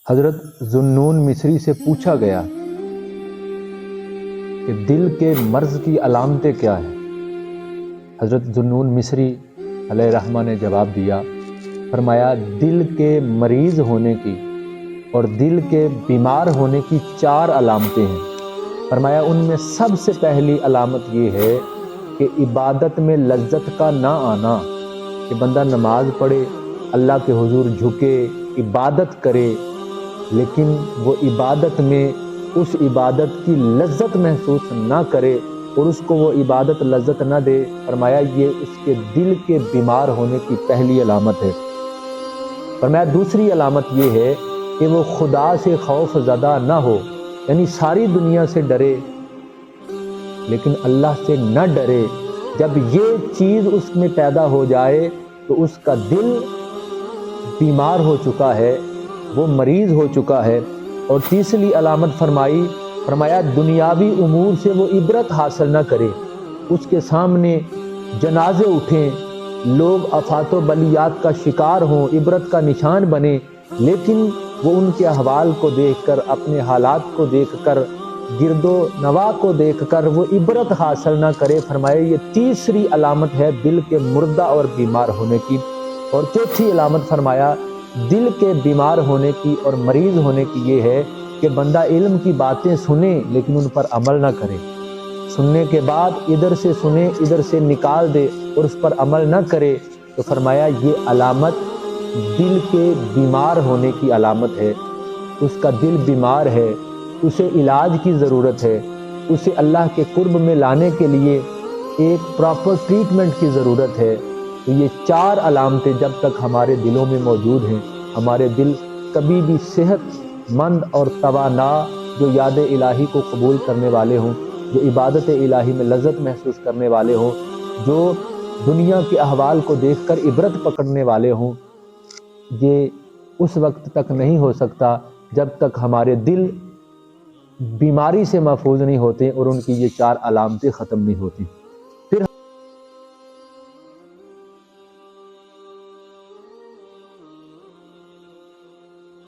حضرت ذوالنون مصری سے پوچھا گیا کہ دل کے مرض کی علامتیں کیا ہیں؟ حضرت ذوالنون مصری علیہ رحمہ نے جواب دیا، فرمایا دل کے مریض ہونے کی اور دل کے بیمار ہونے کی 4 علامتیں ہیں۔ فرمایا ان میں سب سے پہلی علامت یہ ہے کہ عبادت میں لذت کا نہ آنا، کہ بندہ نماز پڑھے، اللہ کے حضور جھکے، عبادت کرے، لیکن وہ عبادت میں اس عبادت کی لذت محسوس نہ کرے اور اس کو وہ عبادت لذت نہ دے۔ فرمایا یہ اس کے دل کے بیمار ہونے کی پہلی علامت ہے۔ فرمایا دوسری علامت یہ ہے کہ وہ خدا سے خوف زدہ نہ ہو، یعنی ساری دنیا سے ڈرے لیکن اللہ سے نہ ڈرے۔ جب یہ چیز اس میں پیدا ہو جائے تو اس کا دل بیمار ہو چکا ہے، وہ مریض ہو چکا ہے۔ اور تیسری علامت فرمایا دنیاوی امور سے وہ عبرت حاصل نہ کرے، اس کے سامنے جنازے اٹھیں، لوگ آفات و بلیات کا شکار ہوں، عبرت کا نشان بنے، لیکن وہ ان کے احوال کو دیکھ کر، اپنے حالات کو دیکھ کر، گرد و نواح کو دیکھ کر وہ عبرت حاصل نہ کرے۔ فرمایا یہ تیسری علامت ہے دل کے مردہ اور بیمار ہونے کی۔ اور چوتھی علامت فرمایا دل کے بیمار ہونے کی اور مریض ہونے کی یہ ہے کہ بندہ علم کی باتیں سنے لیکن ان پر عمل نہ کرے، سننے کے بعد ادھر سے سنے ادھر سے نکال دے اور اس پر عمل نہ کرے۔ تو فرمایا یہ علامت دل کے بیمار ہونے کی علامت ہے۔ اس کا دل بیمار ہے، اسے علاج کی ضرورت ہے، اسے اللہ کے قرب میں لانے کے لیے ایک پراپر ٹریٹمنٹ کی ضرورت ہے۔ تو یہ 4 علامتیں جب تک ہمارے دلوں میں موجود ہیں، ہمارے دل کبھی بھی صحت مند اور توانا، جو یاد الہی کو قبول کرنے والے ہوں، جو عبادت الہی میں لذت محسوس کرنے والے ہوں، جو دنیا کے احوال کو دیکھ کر عبرت پکڑنے والے ہوں، یہ اس وقت تک نہیں ہو سکتا جب تک ہمارے دل بیماری سے محفوظ نہیں ہوتے اور ان کی یہ 4 علامتیں ختم نہیں ہوتی۔